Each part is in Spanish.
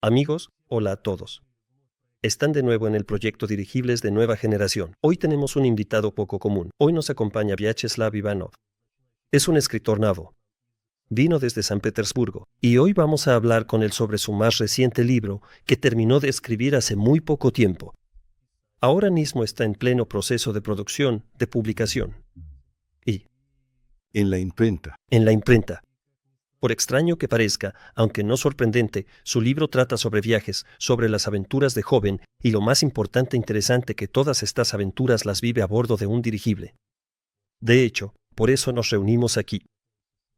Amigos, hola a todos. Están de nuevo en el proyecto Dirigibles de Nueva Generación. Hoy tenemos un invitado poco común. Hoy nos acompaña Vyacheslav Ivanov. Es un escritor nabo. Vino desde San Petersburgo y hoy vamos a hablar con él sobre su más reciente libro que terminó de escribir hace muy poco tiempo. Ahora mismo está en pleno proceso de producción, de publicación. Y En la imprenta. en la imprenta. Por extraño que parezca, aunque no sorprendente, su libro trata sobre viajes, sobre las aventuras de joven y lo más importante e interesante que todas estas aventuras las vive a bordo de un dirigible. De hecho, por eso nos reunimos aquí.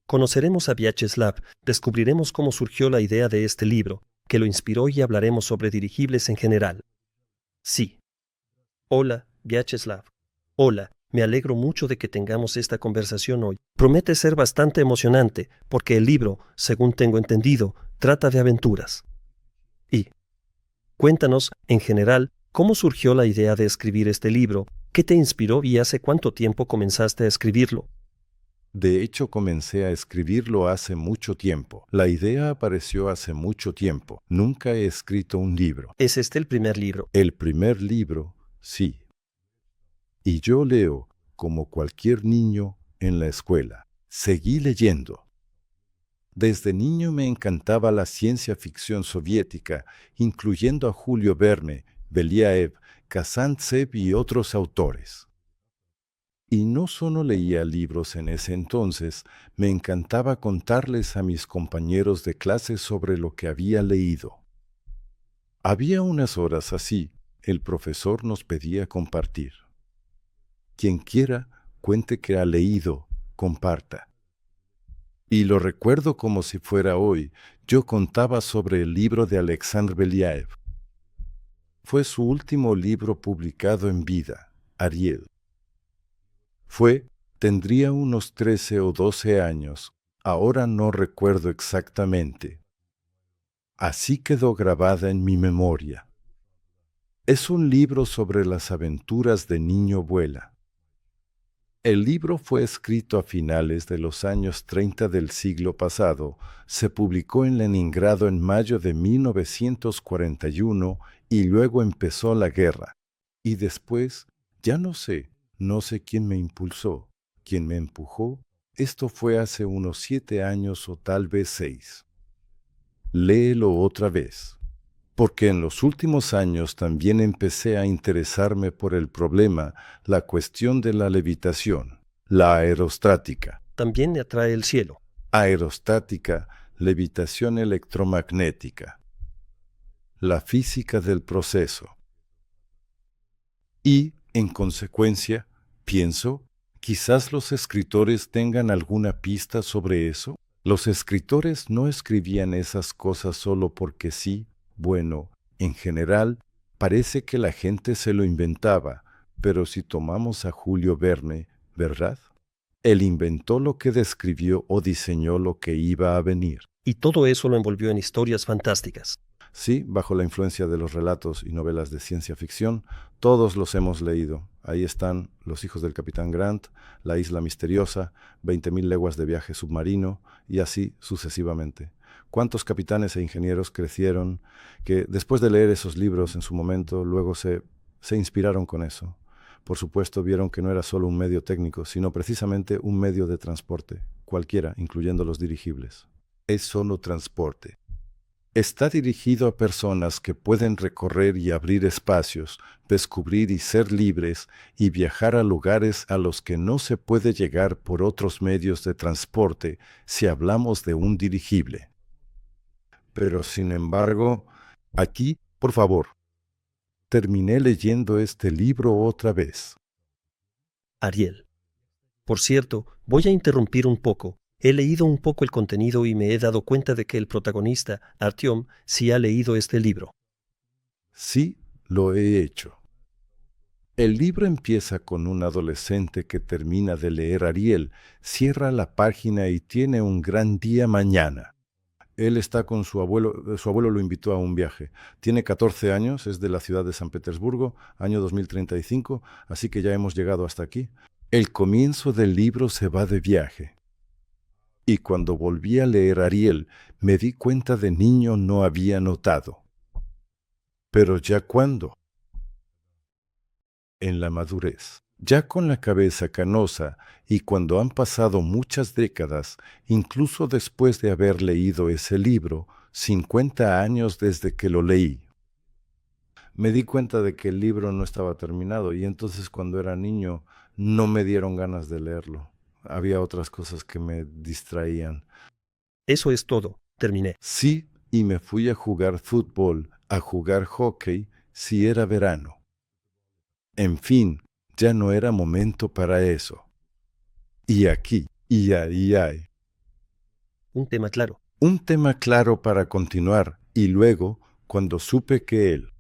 Conoceremos a Vyacheslav, descubriremos cómo surgió la idea de este libro, que lo inspiró y hablaremos sobre dirigibles en general. Sí. Hola, Vyacheslav. Hola. Me alegro mucho de que tengamos esta conversación hoy. Promete ser bastante emocionante, porque el libro, según tengo entendido, trata de aventuras. Y cuéntanos, en general, cómo surgió la idea de escribir este libro, qué te inspiró y hace cuánto tiempo comenzaste a escribirlo. De hecho, comencé a escribirlo hace mucho tiempo. La idea apareció hace mucho tiempo. Nunca he escrito un libro. ¿Es este el primer libro? El primer libro, sí. Y yo leo, como cualquier niño, en la escuela. Seguí leyendo. Desde niño me encantaba la ciencia ficción soviética, incluyendo a Julio Verne, Belyaev, Kazantsev y otros autores. Y no solo leía libros en ese entonces, me encantaba contarles a mis compañeros de clase sobre lo que había leído. Había unas horas así, el profesor nos pedía compartir. Quien quiera, cuente que ha leído, comparta. Y lo recuerdo como si fuera hoy. Yo contaba sobre el libro de Alexander Belyaev. Fue su último libro publicado en vida, Ariel. Tendría unos 13 o 12 años, ahora no recuerdo exactamente. Así quedó grabada en mi memoria. Es un libro sobre las aventuras de Niño Vuela. El libro fue escrito a finales de los años 30 del siglo pasado, se publicó en Leningrado en mayo de 1941 y luego empezó la guerra. Y después, ya no sé quién me impulsó, quién me empujó. Esto fue hace unos 7 años o tal vez 6. Léelo otra vez. Porque en los últimos años también empecé a interesarme por el problema, la cuestión de la levitación, la aerostática. También me atrae el cielo. Aerostática, levitación electromagnética. La física del proceso. Y, en consecuencia, pienso, quizás los escritores tengan alguna pista sobre eso. Los escritores no escribían esas cosas solo porque sí. Bueno, en general, parece que la gente se lo inventaba, pero si tomamos a Julio Verne, ¿verdad? Él inventó lo que describió o diseñó lo que iba a venir. Y todo eso lo envolvió en historias fantásticas. Sí, bajo la influencia de los relatos y novelas de ciencia ficción, todos los hemos leído. Ahí están Los hijos del capitán Grant, La isla misteriosa, 20.000 leguas de viaje submarino, y así sucesivamente. ¿Cuántos capitanes e ingenieros crecieron que después de leer esos libros en su momento, luego se inspiraron con eso? Por supuesto, vieron que no era solo un medio técnico, sino precisamente un medio de transporte, cualquiera, incluyendo los dirigibles. Es solo transporte. Está dirigido a personas que pueden recorrer y abrir espacios, descubrir y ser libres y viajar a lugares a los que no se puede llegar por otros medios de transporte si hablamos de un dirigible. Pero sin embargo, aquí, por favor, terminé leyendo este libro otra vez. Ariel. Por cierto, voy a interrumpir un poco. He leído un poco el contenido y me he dado cuenta de que el protagonista, Artyom, sí ha leído este libro. Sí, lo he hecho. El libro empieza con un adolescente que termina de leer Ariel, cierra la página y tiene un gran día mañana. Él está con su abuelo lo invitó a un viaje. Tiene 14 años, es de la ciudad de San Petersburgo, año 2035, así que ya hemos llegado hasta aquí. El comienzo del libro se va de viaje. Y cuando volví a leer Ariel, me di cuenta de niño no había notado. Pero ya cuando, en la madurez, ya con la cabeza canosa y cuando han pasado muchas décadas, incluso después de haber leído ese libro, 50 años desde que lo leí, me di cuenta de que el libro no estaba terminado y entonces cuando era niño no me dieron ganas de leerlo. Había otras cosas que me distraían. Eso es todo. Terminé. Sí, y me fui a jugar fútbol, a jugar hockey, si era verano. En fin, ya no era momento para eso. Y aquí, y ahí hay. Un tema claro. Un tema claro para continuar, y luego, cuando supe que él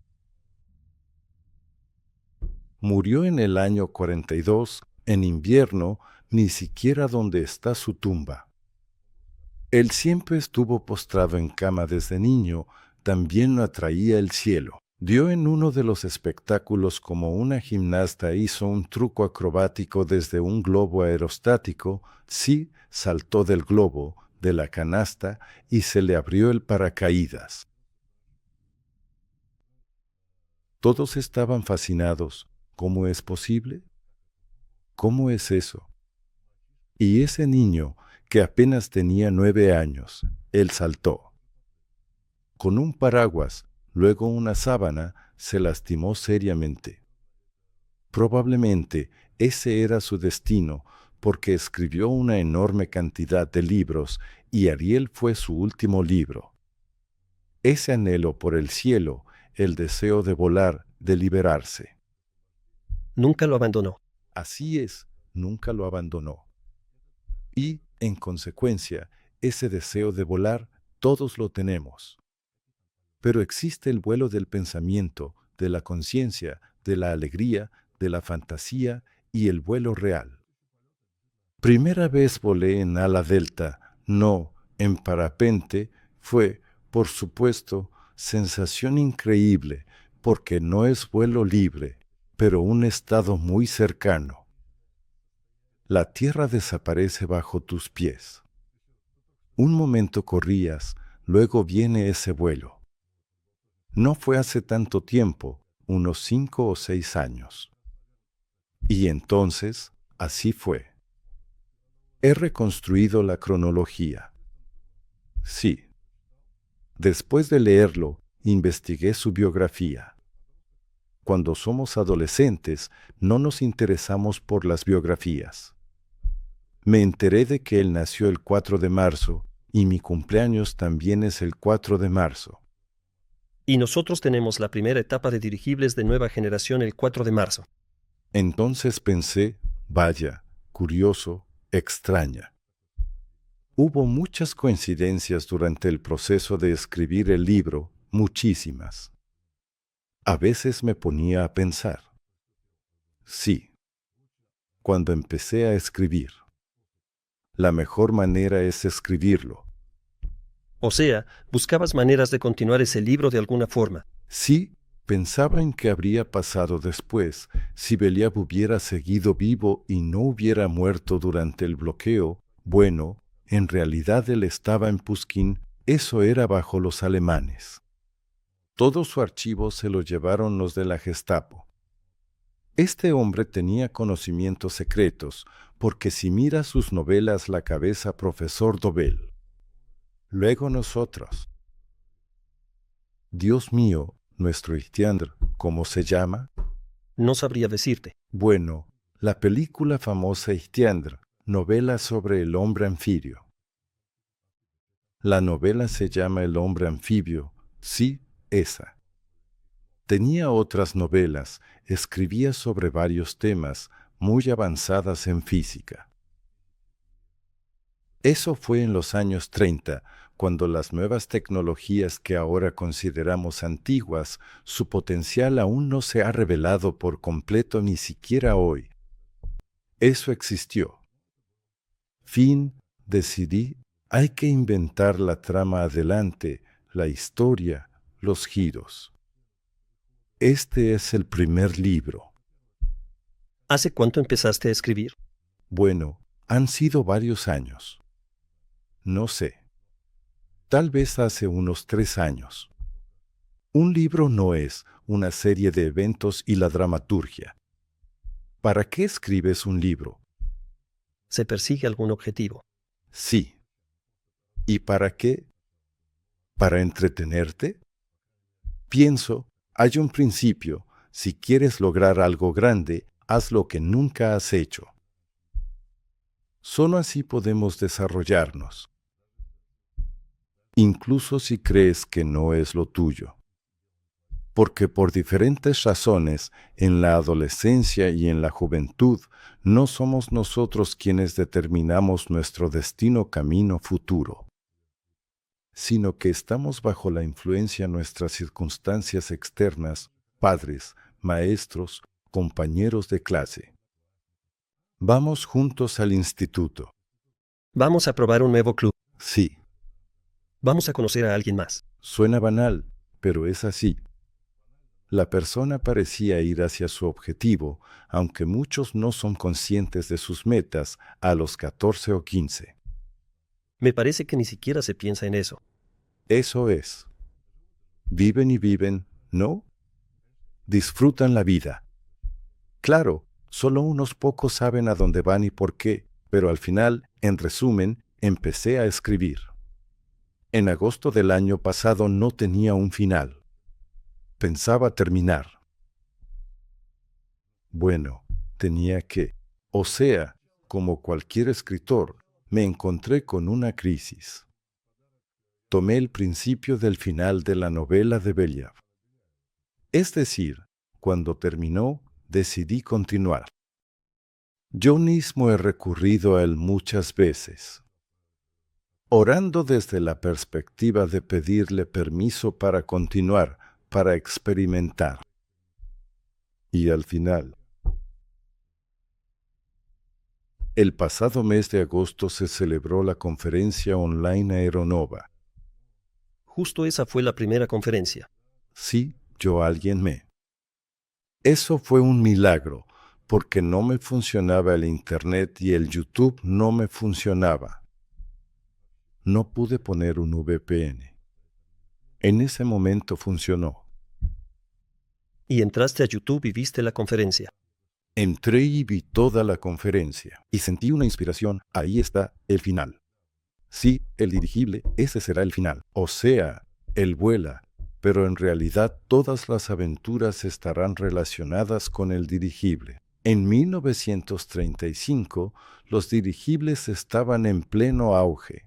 murió en el año 42, en invierno, ni siquiera donde está su tumba. Él siempre estuvo postrado en cama desde niño, también lo atraía el cielo. Dio en uno de los espectáculos como una gimnasta hizo un truco acrobático desde un globo aerostático, sí, saltó del globo, de la canasta, y se le abrió el paracaídas. Todos estaban fascinados. ¿Cómo es posible? ¿Cómo es eso? Y ese niño, que apenas tenía 9 años, él saltó. Con un paraguas, luego una sábana, se lastimó seriamente. Probablemente ese era su destino, porque escribió una enorme cantidad de libros y Ariel fue su último libro. Ese anhelo por el cielo, el deseo de volar, de liberarse. Nunca lo abandonó. Así es, nunca lo abandonó. Y, en consecuencia, ese deseo de volar, todos lo tenemos. Pero existe el vuelo del pensamiento, de la conciencia, de la alegría, de la fantasía y el vuelo real. Primera vez volé en ala delta, no en parapente, fue, por supuesto, sensación increíble, porque no es vuelo libre, pero un estado muy cercano. La tierra desaparece bajo tus pies. Un momento corrías, luego viene ese vuelo. No fue hace tanto tiempo, unos 5 o 6 años. Y entonces, así fue. He reconstruido la cronología. Sí. Después de leerlo, investigué su biografía. Cuando somos adolescentes, no nos interesamos por las biografías. Me enteré de que él nació el 4 de marzo y mi cumpleaños también es el 4 de marzo. Y nosotros tenemos la primera etapa de dirigibles de nueva generación el 4 de marzo. Entonces pensé, vaya, curioso, extraña. Hubo muchas coincidencias durante el proceso de escribir el libro, muchísimas. A veces me ponía a pensar. Sí, cuando empecé a escribir. La mejor manera es escribirlo. O sea, buscabas maneras de continuar ese libro de alguna forma. Sí, pensaba en qué habría pasado después si Beliab hubiera seguido vivo y no hubiera muerto durante el bloqueo. Bueno, en realidad él estaba en Pushkin, eso era bajo los alemanes. Todo su archivo se lo llevaron los de la Gestapo. Este hombre tenía conocimientos secretos, porque si mira sus novelas La cabeza profesor Dobel. Luego nosotros. Dios mío, nuestro Istiandr, ¿cómo se llama? No sabría decirte. Bueno, la película famosa Istiandr, novela sobre el hombre anfibio. La novela se llama El hombre anfibio, sí, esa. Tenía otras novelas, escribía sobre varios temas, muy avanzadas en física. Eso fue en los años 30, cuando las nuevas tecnologías que ahora consideramos antiguas, su potencial aún no se ha revelado por completo ni siquiera hoy. Eso existió. Fin, decidí, hay que inventar la trama adelante, la historia, los giros. Este es el primer libro. ¿Hace cuánto empezaste a escribir? Bueno, han sido varios años. No sé. Tal vez hace unos 3 años. Un libro no es una serie de eventos y la dramaturgia. ¿Para qué escribes un libro? Se persigue algún objetivo. Sí. ¿Y para qué? ¿Para entretenerte? Pienso, hay un principio. Si quieres lograr algo grande, haz lo que nunca has hecho. Solo así podemos desarrollarnos, incluso si crees que no es lo tuyo. Porque por diferentes razones, en la adolescencia y en la juventud, no somos nosotros quienes determinamos nuestro destino camino futuro, sino que estamos bajo la influencia de nuestras circunstancias externas, padres, maestros, compañeros de clase. Vamos juntos al instituto. Vamos a probar un nuevo club. Sí, Vamos a conocer a alguien más. suena banal, pero es así. La persona parecía ir hacia su objetivo, aunque muchos no son conscientes de sus metas a los 14 o 15. Me parece que ni siquiera se piensa en eso. Eso es. Viven y viven, ¿no? Disfrutan la vida. Claro, solo unos pocos saben a dónde van y por qué, pero al final, en resumen, empecé a escribir. En agosto del año pasado no tenía un final. Pensaba terminar. Bueno, tenía que. O sea, como cualquier escritor, me encontré con una crisis. Tomé el principio del final de la novela de Belyaev. Es decir, cuando terminó, decidí continuar. Yo mismo he recurrido a él muchas veces, orando desde la perspectiva de pedirle permiso para continuar, para experimentar. Y al final, el pasado mes de agosto se celebró la conferencia online Aeronova. Justo esa fue la primera conferencia. Sí, yo alguien me. Eso fue un milagro, porque no me funcionaba el Internet y el YouTube no me funcionaba. No pude poner un VPN. En ese momento funcionó. Y entraste a YouTube y viste la conferencia. Entré y vi toda la conferencia y sentí una inspiración. Ahí está el final. Sí, el dirigible, ese será el final. O sea, él vuela, pero en realidad todas las aventuras estarán relacionadas con el dirigible. En 1935, los dirigibles estaban en pleno auge.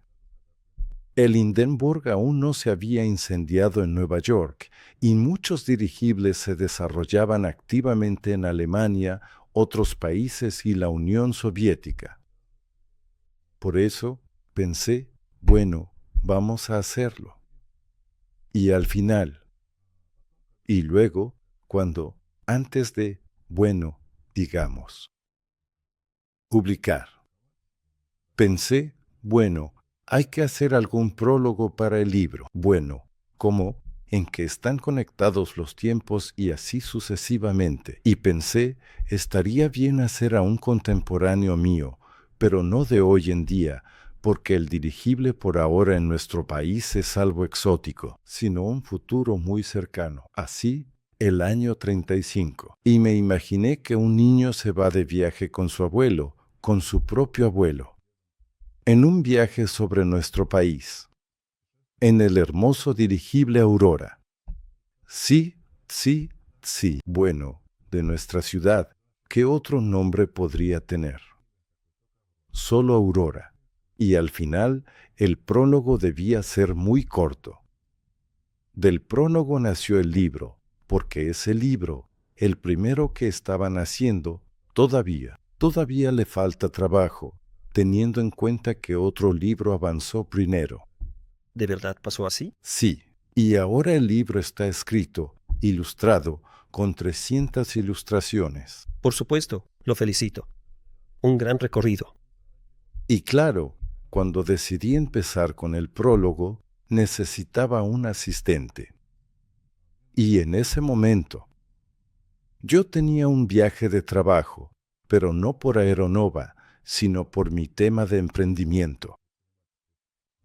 El Hindenburg aún no se había incendiado en Nueva York y muchos dirigibles se desarrollaban activamente en Alemania, otros países y la Unión Soviética. Por eso pensé, bueno, vamos a hacerlo. Y al final, y luego, antes de, bueno, digamos, publicar. Pensé, bueno, hay que hacer algún prólogo para el libro. Bueno, ¿cómo? En que están conectados los tiempos y así sucesivamente. Y pensé, estaría bien hacer a un contemporáneo mío, pero no de hoy en día, porque el dirigible por ahora en nuestro país es algo exótico, sino un futuro muy cercano. Así, el año 35. Y me imaginé que un niño se va de viaje con su abuelo, con su propio abuelo, en un viaje sobre nuestro país, en el hermoso dirigible Aurora. Sí, sí, sí. Bueno, de nuestra ciudad, ¿qué otro nombre podría tener? Solo Aurora. Y al final, el prólogo debía ser muy corto. Del prólogo nació el libro, porque ese libro, el primero que estaban haciendo, todavía le falta trabajo, teniendo en cuenta que otro libro avanzó primero. ¿De verdad pasó así? Sí, y ahora el libro está escrito, ilustrado, con 300 ilustraciones. Por supuesto, lo felicito. Un gran recorrido. Y claro, cuando decidí empezar con el prólogo, necesitaba un asistente. Y en ese momento, yo tenía un viaje de trabajo, pero no por Aeronova, sino por mi tema de emprendimiento.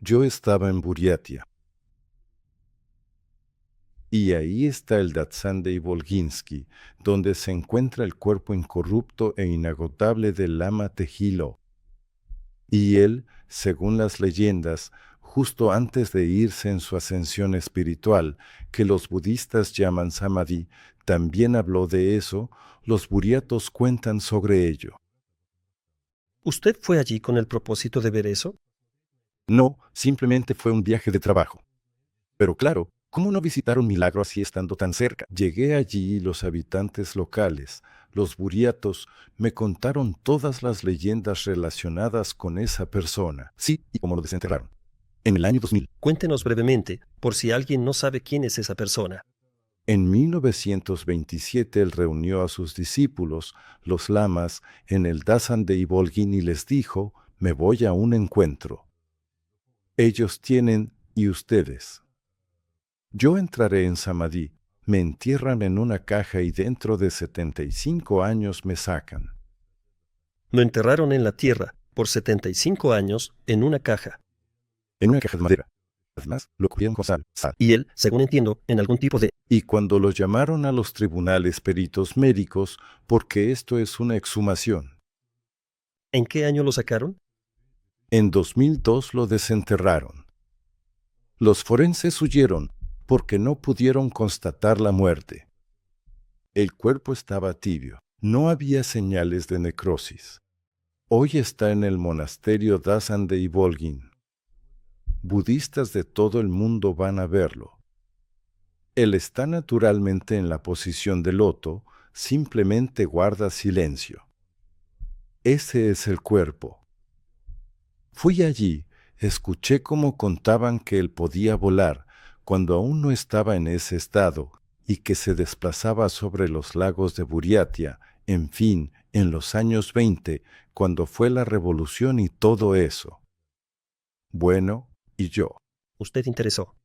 Yo estaba en Buriatia. Y ahí está el Datsan de Ivolginsky, donde se encuentra el cuerpo incorrupto e inagotable del Lama Tejilo. Y él, según las leyendas, justo antes de irse en su ascensión espiritual, que los budistas llaman Samadhi, también habló de eso. Los buriatos cuentan sobre ello. ¿Usted fue allí con el propósito de ver eso? No, simplemente fue un viaje de trabajo. Pero claro, ¿cómo no visitar un milagro así estando tan cerca? Llegué allí y los habitantes locales, los buriatos, me contaron todas las leyendas relacionadas con esa persona. Sí, y cómo lo desenterraron. En el año 2000. Cuéntenos brevemente, por si alguien no sabe quién es esa persona. En 1927 él reunió a sus discípulos, los lamas, en el Dasan de Ivolgin y les dijo, me voy a un encuentro. Ellos tienen y ustedes. Yo entraré en Samadhi, me entierran en una caja y dentro de 75 años me sacan. Lo enterraron en la tierra por 75 años en una caja. En una caja de madera. Además, lo cubrieron con sal. Y él, según entiendo, en algún tipo de... Y cuando lo llamaron a los tribunales peritos médicos, porque esto es una exhumación. ¿En qué año lo sacaron? En 2002 lo desenterraron. Los forenses huyeron porque no pudieron constatar la muerte. El cuerpo estaba tibio. No había señales de necrosis. Hoy está en el monasterio Dasan de Ivolgin. Budistas de todo el mundo van a verlo. Él está naturalmente en la posición de loto, simplemente guarda silencio. Ese es el cuerpo. Fui allí, escuché cómo contaban que él podía volar cuando aún no estaba en ese estado y que se desplazaba sobre los lagos de Buriatia, en fin, en los años 20, cuando fue la revolución y todo eso. Bueno, y yo. Usted interesó.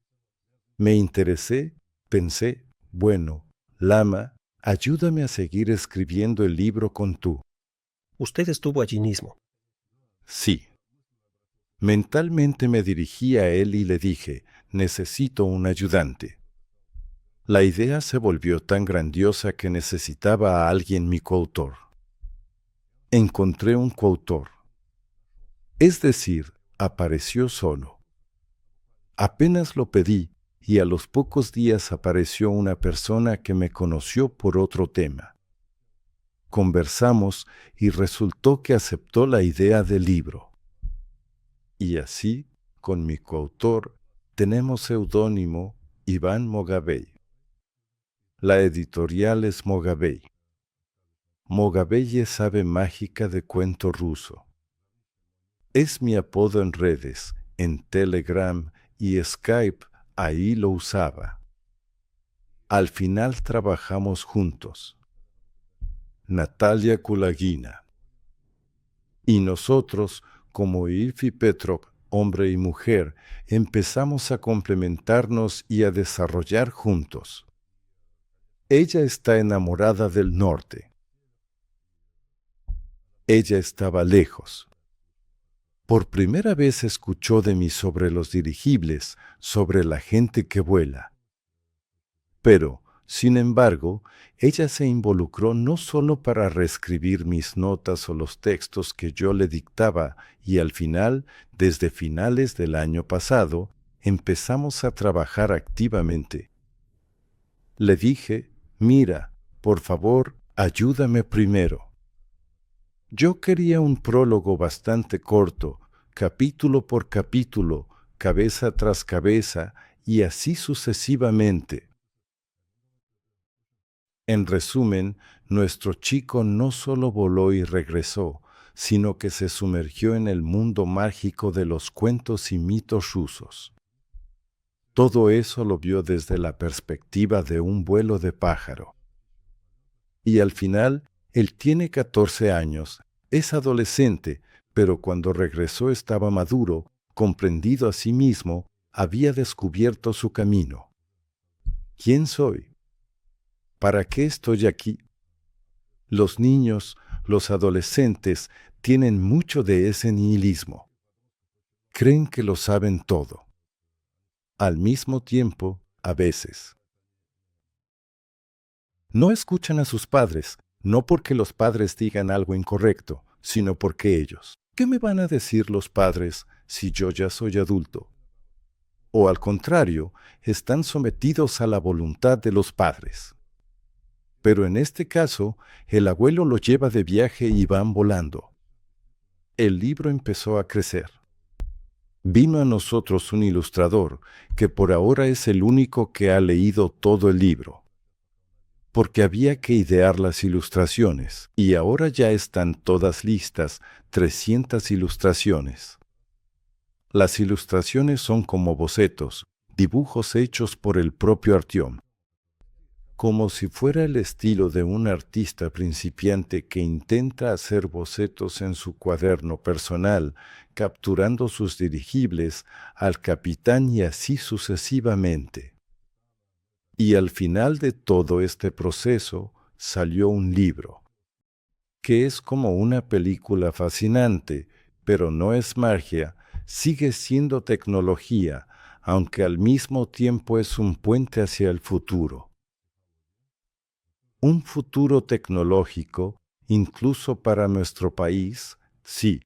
Me interesé, pensé, bueno, Lama, ayúdame a seguir escribiendo el libro con tú. Usted estuvo allí mismo. Sí. Mentalmente me dirigí a él y le dije, necesito un ayudante. La idea se volvió tan grandiosa que necesitaba a alguien mi coautor. Encontré un coautor. Es decir, apareció solo. Apenas lo pedí y a los pocos días apareció una persona que me conoció por otro tema. Conversamos y resultó que aceptó la idea del libro. Y así, con mi coautor, tenemos seudónimo Iván Mogabey. La editorial es Mogabey. Mogabey es ave mágica de cuento ruso. Es mi apodo en redes, en Telegram y Skype, ahí lo usaba. Al final trabajamos juntos. Natalia Kulagina. Y nosotros, como Ilf y Petrov, hombre y mujer, empezamos a complementarnos y a desarrollar juntos. Ella está enamorada del norte. Ella estaba lejos. Por primera vez escuchó de mí sobre los dirigibles, sobre la gente que vuela. Pero, sin embargo, ella se involucró no solo para reescribir mis notas o los textos que yo le dictaba, y al final, desde finales del año pasado, empezamos a trabajar activamente. Le dije, mira, por favor, ayúdame primero. Yo quería un prólogo bastante corto, capítulo por capítulo, cabeza tras cabeza, y así sucesivamente. En resumen, nuestro chico no solo voló y regresó, sino que se sumergió en el mundo mágico de los cuentos y mitos rusos. Todo eso lo vio desde la perspectiva de un vuelo de pájaro. Y al final, él tiene 14 años, es adolescente, pero cuando regresó estaba maduro, comprendido a sí mismo, había descubierto su camino. ¿Quién soy? ¿Para qué estoy aquí? Los niños, los adolescentes, tienen mucho de ese nihilismo. Creen que lo saben todo. Al mismo tiempo, a veces. No escuchan a sus padres, no porque los padres digan algo incorrecto, sino porque ellos. ¿Qué me van a decir los padres si yo ya soy adulto? O al contrario, están sometidos a la voluntad de los padres. Pero en este caso, el abuelo lo lleva de viaje y van volando. El libro empezó a crecer. Vino a nosotros un ilustrador, que por ahora es el único que ha leído todo el libro. Porque había que idear las ilustraciones, y ahora ya están todas listas, 300 ilustraciones. Las ilustraciones son como bocetos, dibujos hechos por el propio Artyom. Como si fuera el estilo de un artista principiante que intenta hacer bocetos en su cuaderno personal, capturando sus dirigibles al capitán y así sucesivamente. Y al final de todo este proceso salió un libro, que es como una película fascinante, pero no es magia, sigue siendo tecnología, aunque al mismo tiempo es un puente hacia el futuro. Un futuro tecnológico, incluso para nuestro país, sí.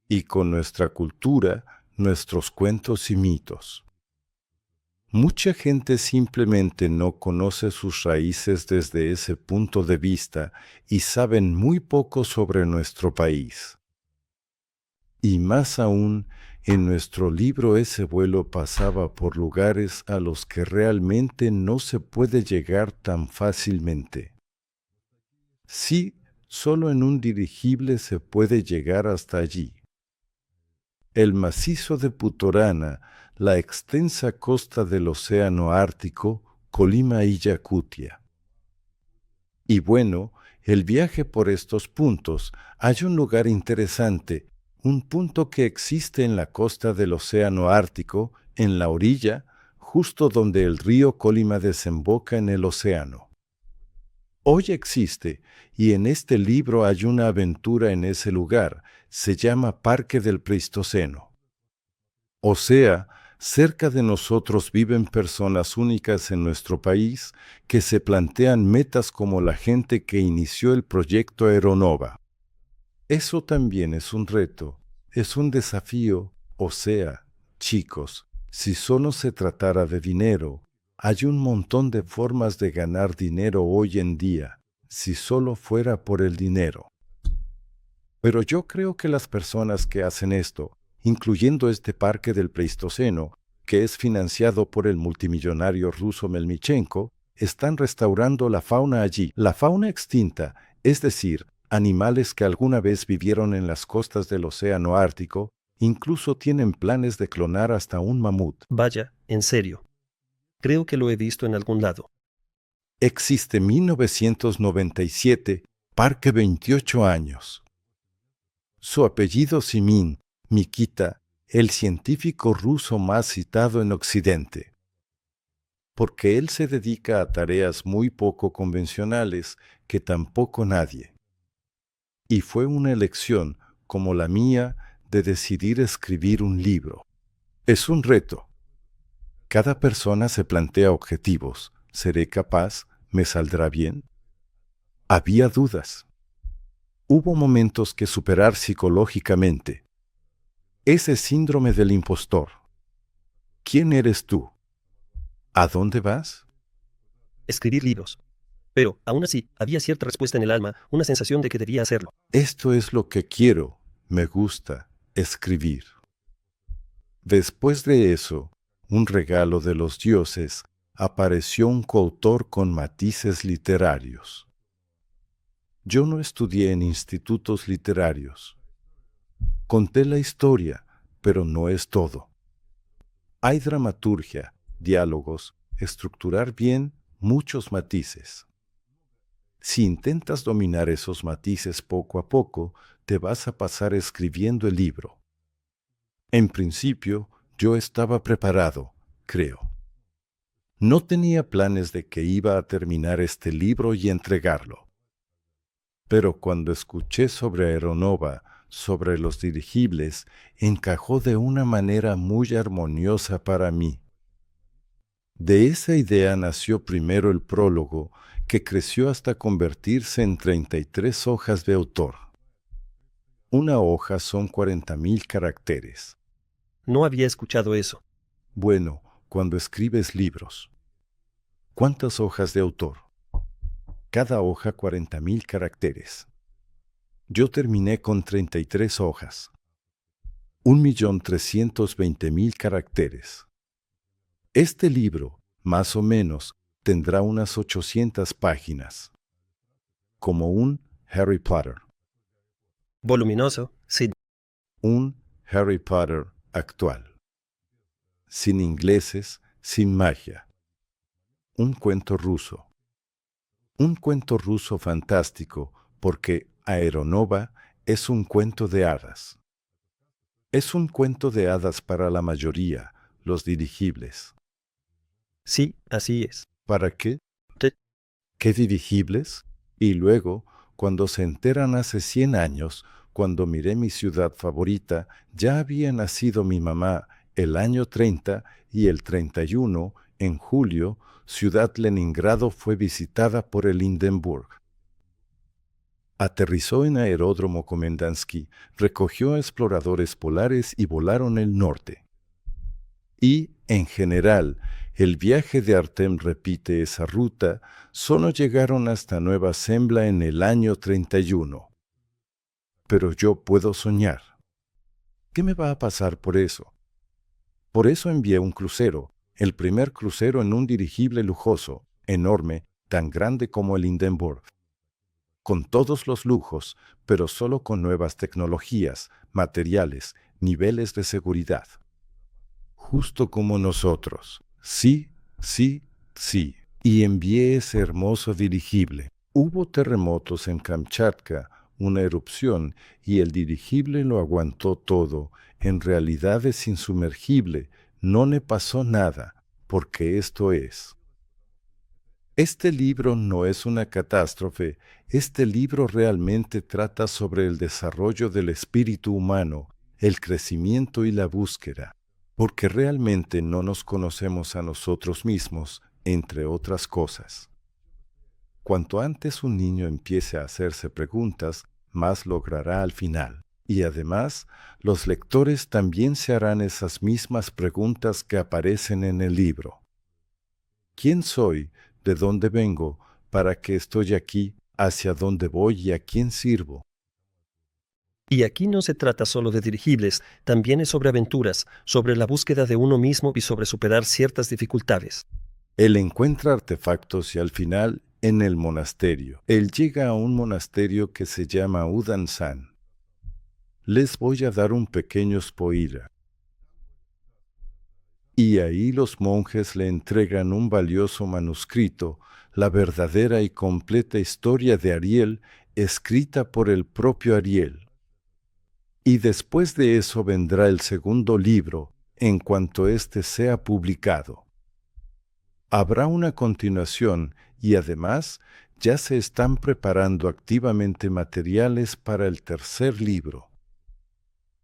Y con nuestra cultura, nuestros cuentos y mitos. Mucha gente simplemente no conoce sus raíces desde ese punto de vista y saben muy poco sobre nuestro país. Y más aún, en nuestro libro ese vuelo pasaba por lugares a los que realmente no se puede llegar tan fácilmente. Sí, solo en un dirigible se puede llegar hasta allí. El macizo de Putorana, la extensa costa del Océano Ártico, Colima y Yakutia. Y bueno, el viaje por estos puntos, hay un lugar interesante, un punto que existe en la costa del Océano Ártico, en la orilla, justo donde el río Colima desemboca en el océano. Hoy existe, y en este libro hay una aventura en ese lugar, se llama Parque del Pleistoceno. O sea, cerca de nosotros viven personas únicas en nuestro país que se plantean metas como la gente que inició el proyecto Aeronova. Eso también es un reto, es un desafío, o sea, chicos, si solo se tratara de dinero, hay un montón de formas de ganar dinero hoy en día, si solo fuera por el dinero. Pero yo creo que las personas que hacen esto, incluyendo este parque del Pleistoceno, que es financiado por el multimillonario ruso Melnichenko, están restaurando la fauna allí, la fauna extinta, es decir, animales que alguna vez vivieron en las costas del Océano Ártico, incluso tienen planes de clonar hasta un mamut. Vaya, en serio. Creo que lo he visto en algún lado. Existe 1997, Parque 28 años. Su apellido Simin, Mikita, el científico ruso más citado en Occidente. Porque él se dedica a tareas muy poco convencionales que tampoco nadie. Y fue una elección, como la mía, de decidir escribir un libro. Es un reto. Cada persona se plantea objetivos. ¿Seré capaz? ¿Me saldrá bien? Había dudas. Hubo momentos que superar psicológicamente. Ese síndrome del impostor. ¿Quién eres tú? ¿A dónde vas? Escribir libros. Pero, aún así, había cierta respuesta en el alma, una sensación de que debía hacerlo. Esto es lo que quiero, me gusta, escribir. Después de eso, un regalo de los dioses, apareció un coautor con matices literarios. Yo no estudié en institutos literarios. Conté la historia, pero no es todo. Hay dramaturgia, diálogos, estructurar bien muchos matices. Si intentas dominar esos matices poco a poco, te vas a pasar escribiendo el libro. En principio, yo estaba preparado, creo. No tenía planes de que iba a terminar este libro y entregarlo. Pero cuando escuché sobre Aeronova, sobre los dirigibles encajó de una manera muy armoniosa para mí. De esa idea nació primero el prólogo, que creció hasta convertirse en 33 hojas de autor. Una hoja son 40.000 caracteres. No había escuchado eso. Bueno, cuando escribes libros. ¿Cuántas hojas de autor? Cada hoja 40.000 caracteres. Yo terminé con 33 hojas. 1.320.000 caracteres. Este libro, más o menos, tendrá unas 800 páginas. Como un Harry Potter. Voluminoso, sí. Un Harry Potter actual. Sin ingleses, sin magia. Un cuento ruso. Un cuento ruso fantástico porque Aeronova es un cuento de hadas. Es un cuento de hadas para la mayoría, los dirigibles. Sí, así es. ¿Para qué? Te- ¿Qué dirigibles? Y luego, cuando se enteran hace 100 años, cuando miré mi ciudad favorita, ya había nacido mi mamá el año 30 y el 31, en julio, Ciudad Leningrado fue visitada por el Hindenburg. Aterrizó en Aeródromo Komendansky, recogió a exploradores polares y volaron el norte. Y, en general, el viaje de Artem repite esa ruta, solo llegaron hasta Nueva Zembla en el año 31. Pero yo puedo soñar. ¿Qué me va a pasar por eso? Por eso envié un crucero, el primer crucero en un dirigible lujoso, enorme, tan grande como el Hindenburg. Con todos los lujos, pero solo con nuevas tecnologías, materiales, niveles de seguridad. Justo como nosotros. Sí, sí, sí. Y envié ese hermoso dirigible. Hubo terremotos en Kamchatka, una erupción, y el dirigible lo aguantó todo. En realidad es insumergible. No le pasó nada, porque esto es. Este libro no es una catástrofe, este libro realmente trata sobre el desarrollo del espíritu humano, el crecimiento y la búsqueda, porque realmente no nos conocemos a nosotros mismos, entre otras cosas. Cuanto antes un niño empiece a hacerse preguntas, más logrará al final. Y además, los lectores también se harán esas mismas preguntas que aparecen en el libro. ¿Quién soy? ¿De dónde vengo? ¿Para qué estoy aquí? ¿Hacia dónde voy y a quién sirvo? Y aquí no se trata solo de dirigibles, también es sobre aventuras, sobre la búsqueda de uno mismo y sobre superar ciertas dificultades. Él encuentra artefactos y al final, en el monasterio. Él llega a un monasterio que se llama Udan-san. Les voy a dar un pequeño spoiler. Y ahí los monjes le entregan un valioso manuscrito, la verdadera y completa historia de Ariel, escrita por el propio Ariel. Y después de eso vendrá el segundo libro, en cuanto éste sea publicado. Habrá una continuación y además ya se están preparando activamente materiales para el tercer libro.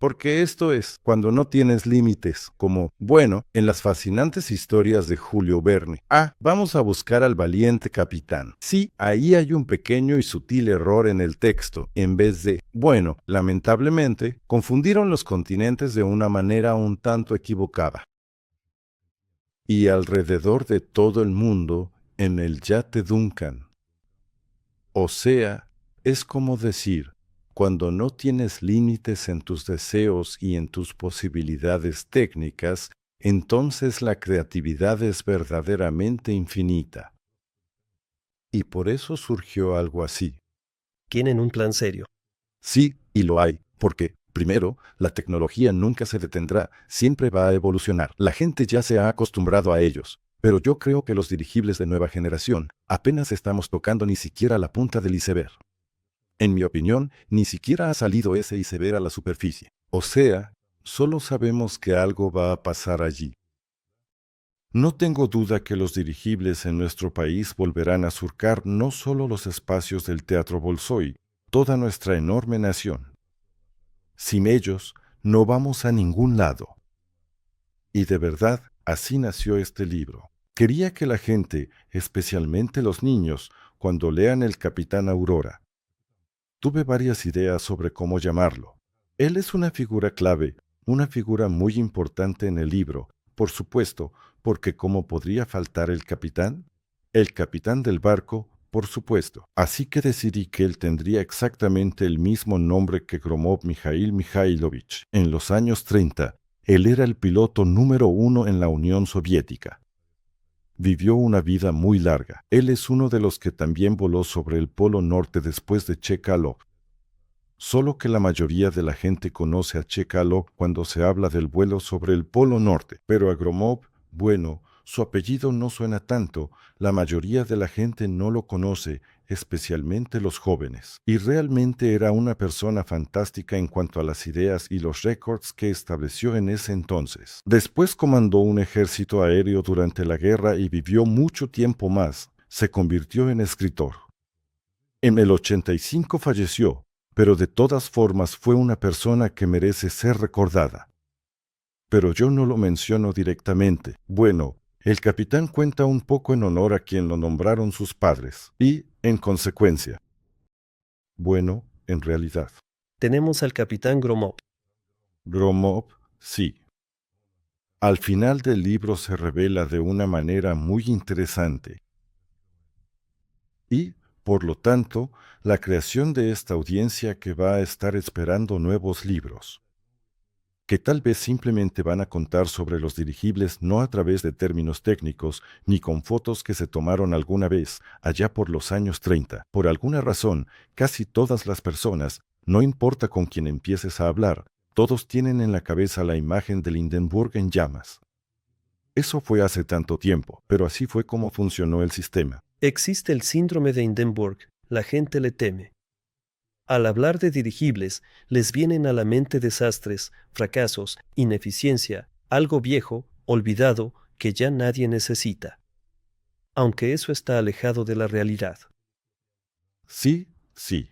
Porque esto es cuando no tienes límites, como, bueno, en las fascinantes historias de Julio Verne. Vamos a buscar al valiente capitán. Sí, ahí hay un pequeño y sutil error en el texto. En vez de, bueno, lamentablemente, confundieron los continentes de una manera un tanto equivocada. Y alrededor de todo el mundo, en el yate Duncan. O sea, es como decir, cuando no tienes límites en tus deseos y en tus posibilidades técnicas, entonces la creatividad es verdaderamente infinita. Y por eso surgió algo así. Tienen un plan serio. Sí, y lo hay, porque, primero, la tecnología nunca se detendrá, siempre va a evolucionar. La gente ya se ha acostumbrado a ellos. Pero yo creo que los dirigibles de nueva generación apenas estamos tocando ni siquiera la punta del iceberg. En mi opinión, ni siquiera ha salido ese iceberg a la superficie. O sea, solo sabemos que algo va a pasar allí. No tengo duda que los dirigibles en nuestro país volverán a surcar no solo los espacios del Teatro Bolshoi, toda nuestra enorme nación. Sin ellos, no vamos a ningún lado. Y de verdad, así nació este libro. Quería que la gente, especialmente los niños, cuando lean El Capitán Aurora, tuve varias ideas sobre cómo llamarlo. Él es una figura clave, una figura muy importante en el libro, por supuesto, porque ¿cómo podría faltar el capitán? El capitán del barco, por supuesto. Así que decidí que él tendría exactamente el mismo nombre que Gromov Mikhail Mikhailovich. En los años 30, él era el piloto número 1 en la Unión Soviética. Vivió una vida muy larga. Él es uno de los que también voló sobre el Polo Norte después de Chekalov. Solo que la mayoría de la gente conoce a Chekalov cuando se habla del vuelo sobre el Polo Norte. Pero a Gromov, bueno, su apellido no suena tanto, la mayoría de la gente no lo conoce, especialmente los jóvenes. Y realmente era una persona fantástica en cuanto a las ideas y los récords que estableció en ese entonces. Después comandó un ejército aéreo durante la guerra y vivió mucho tiempo más. Se convirtió en escritor. En el 85 falleció, pero de todas formas fue una persona que merece ser recordada. Pero yo no lo menciono directamente. Bueno, el capitán cuenta un poco en honor a quien lo nombraron sus padres, y, en consecuencia. Bueno, en realidad. Tenemos al capitán Gromov. Gromov, sí. Al final del libro se revela de una manera muy interesante. Y, por lo tanto, la creación de esta audiencia que va a estar esperando nuevos libros, que tal vez simplemente van a contar sobre los dirigibles no a través de términos técnicos ni con fotos que se tomaron alguna vez allá por los años 30. Por alguna razón, casi todas las personas, no importa con quién empieces a hablar, todos tienen en la cabeza la imagen del Hindenburg en llamas. Eso fue hace tanto tiempo, pero así fue como funcionó el sistema. Existe el síndrome de Hindenburg. La gente le teme. Al hablar de dirigibles, les vienen a la mente desastres, fracasos, ineficiencia, algo viejo, olvidado, que ya nadie necesita. Aunque eso está alejado de la realidad. Sí, sí.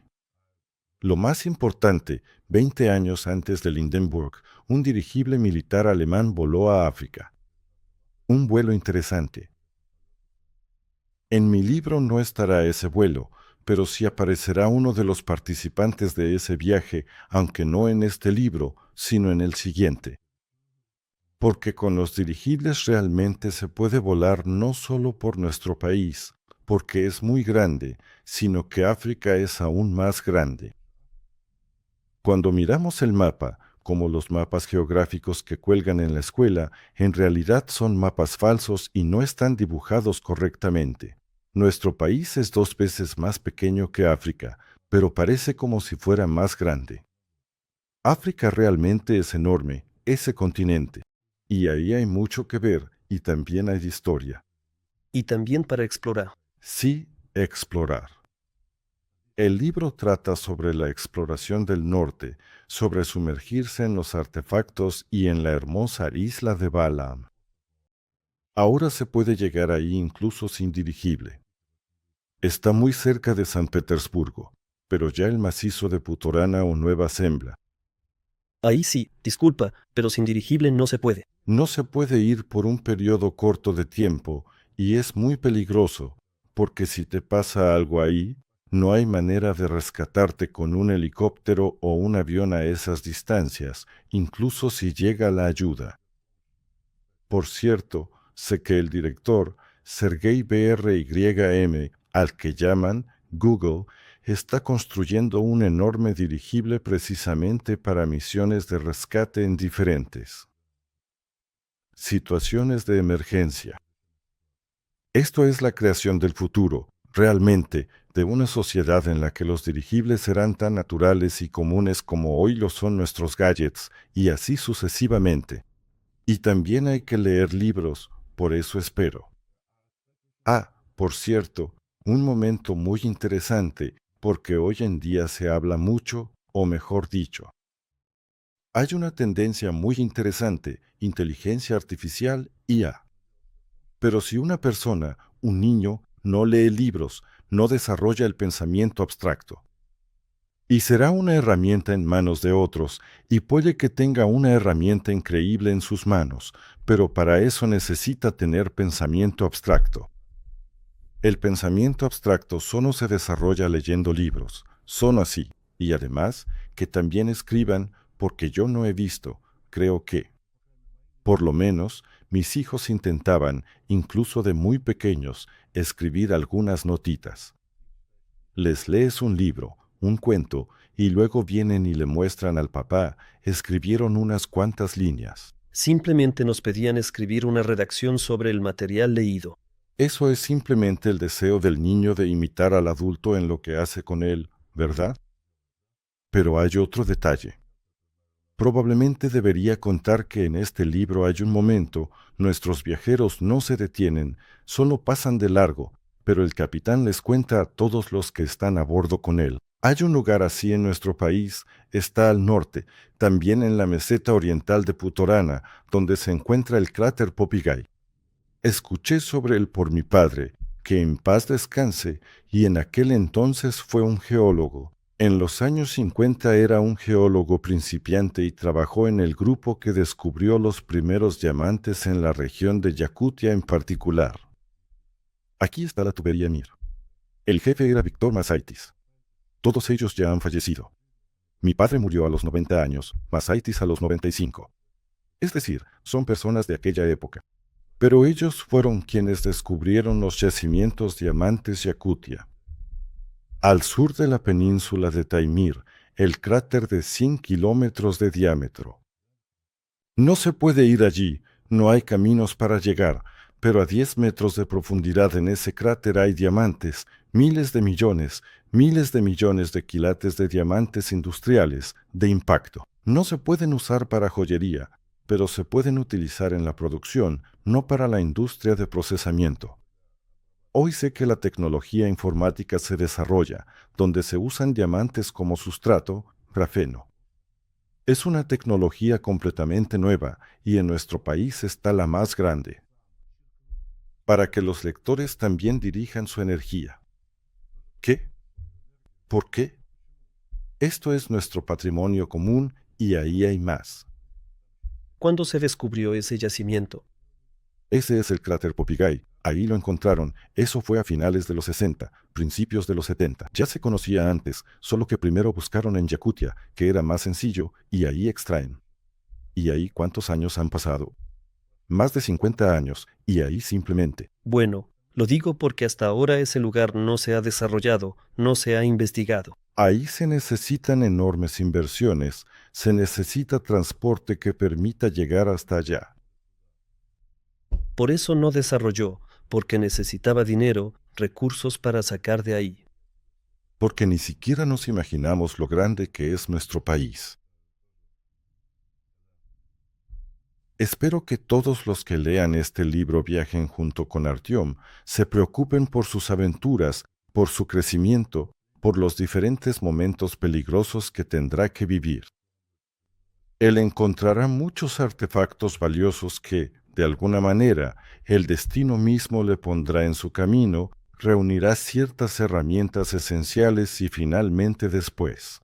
Lo más importante, 20 años antes del Hindenburg, un dirigible militar alemán voló a África. Un vuelo interesante. En mi libro no estará ese vuelo, pero sí aparecerá uno de los participantes de ese viaje, aunque no en este libro, sino en el siguiente. Porque con los dirigibles realmente se puede volar no solo por nuestro país, porque es muy grande, sino que África es aún más grande. Cuando miramos el mapa, como los mapas geográficos que cuelgan en la escuela, en realidad son mapas falsos y no están dibujados correctamente. Nuestro país es 2 veces más pequeño que África, pero parece como si fuera más grande. África realmente es enorme, ese continente, y ahí hay mucho que ver y también hay historia. Y también para explorar. Sí, explorar. El libro trata sobre la exploración del norte, sobre sumergirse en los artefactos y en la hermosa isla de Balaam. Ahora se puede llegar ahí incluso sin dirigible. Está muy cerca de San Petersburgo, pero ya el macizo de Putorana o Nueva Zembla. Ahí sí, disculpa, pero sin dirigible no se puede. No se puede ir por un periodo corto de tiempo y es muy peligroso, porque si te pasa algo ahí, no hay manera de rescatarte con un helicóptero o un avión a esas distancias, incluso si llega la ayuda. Por cierto, sé que el director, Sergei Brym, al que llaman Google, está construyendo un enorme dirigible precisamente para misiones de rescate en diferentes situaciones de emergencia. Esto es la creación del futuro, realmente, de una sociedad en la que los dirigibles serán tan naturales y comunes como hoy lo son nuestros gadgets, y así sucesivamente. Y también hay que leer libros, por eso espero. Ah, por cierto, un momento muy interesante, porque hoy en día se habla mucho, o mejor dicho, hay una tendencia muy interesante, inteligencia artificial, IA. Pero si una persona, un niño, no lee libros, no desarrolla el pensamiento abstracto, Y será una herramienta en manos de otros, y puede que tenga una herramienta increíble en sus manos, pero para eso necesita tener pensamiento abstracto. El pensamiento abstracto solo se desarrolla leyendo libros, son así, y además, que también escriban, porque yo no he visto, creo que. Por lo menos, mis hijos intentaban, incluso de muy pequeños, escribir algunas notitas. Les lees un libro, un cuento, y luego vienen y le muestran al papá, escribieron unas cuantas líneas. Simplemente nos pedían escribir una redacción sobre el material leído. Eso es simplemente el deseo del niño de imitar al adulto en lo que hace con él, ¿verdad? Pero hay otro detalle. Probablemente debería contar que en este libro hay un momento, nuestros viajeros no se detienen, solo pasan de largo, pero el capitán les cuenta a todos los que están a bordo con él. Hay un lugar así en nuestro país, está al norte, también en la meseta oriental de Putorana, donde se encuentra el cráter Popigay. Escuché sobre él por mi padre, que en paz descanse, y en aquel entonces fue un geólogo. En los años 50 era un geólogo principiante y trabajó en el grupo que descubrió los primeros diamantes en la región de Yakutia en particular. Aquí está la tubería Mir. El jefe era Víctor Masaitis. Todos ellos ya han fallecido. Mi padre murió a los 90 años, Masaitis a los 95. Es decir, son personas de aquella época. Pero ellos fueron quienes descubrieron los yacimientos diamantes Yakutia. Al sur de la península de Taimir, el cráter de 100 kilómetros de diámetro. No se puede ir allí, no hay caminos para llegar, pero a 10 metros de profundidad en ese cráter hay diamantes, miles de millones de quilates de diamantes industriales, de impacto. No se pueden usar para joyería, pero se pueden utilizar en la producción, no para la industria de procesamiento. Hoy sé que la tecnología informática se desarrolla, donde se usan diamantes como sustrato, grafeno. Es una tecnología completamente nueva y en nuestro país está la más grande. Para que los lectores también dirijan su energía. ¿Qué? ¿Por qué? Esto es nuestro patrimonio común y ahí hay más. ¿Cuándo se descubrió ese yacimiento? Ese es el cráter Popigay. Ahí lo encontraron. Eso fue a finales de los 60, principios de los 70. Ya se conocía antes, solo que primero buscaron en Yakutia, que era más sencillo, y ahí extraen. ¿Y ahí cuántos años han pasado? Más de 50 años, y ahí simplemente. Bueno, lo digo porque hasta ahora ese lugar no se ha desarrollado, no se ha investigado. Ahí se necesitan enormes inversiones, se necesita transporte que permita llegar hasta allá. Por eso no desarrolló, porque necesitaba dinero, recursos para sacar de ahí. Porque ni siquiera nos imaginamos lo grande que es nuestro país. Espero que todos los que lean este libro viajen junto con Artyom, se preocupen por sus aventuras, por su crecimiento, por los diferentes momentos peligrosos que tendrá que vivir. Él encontrará muchos artefactos valiosos que, de alguna manera, el destino mismo le pondrá en su camino, reunirá ciertas herramientas esenciales y finalmente después.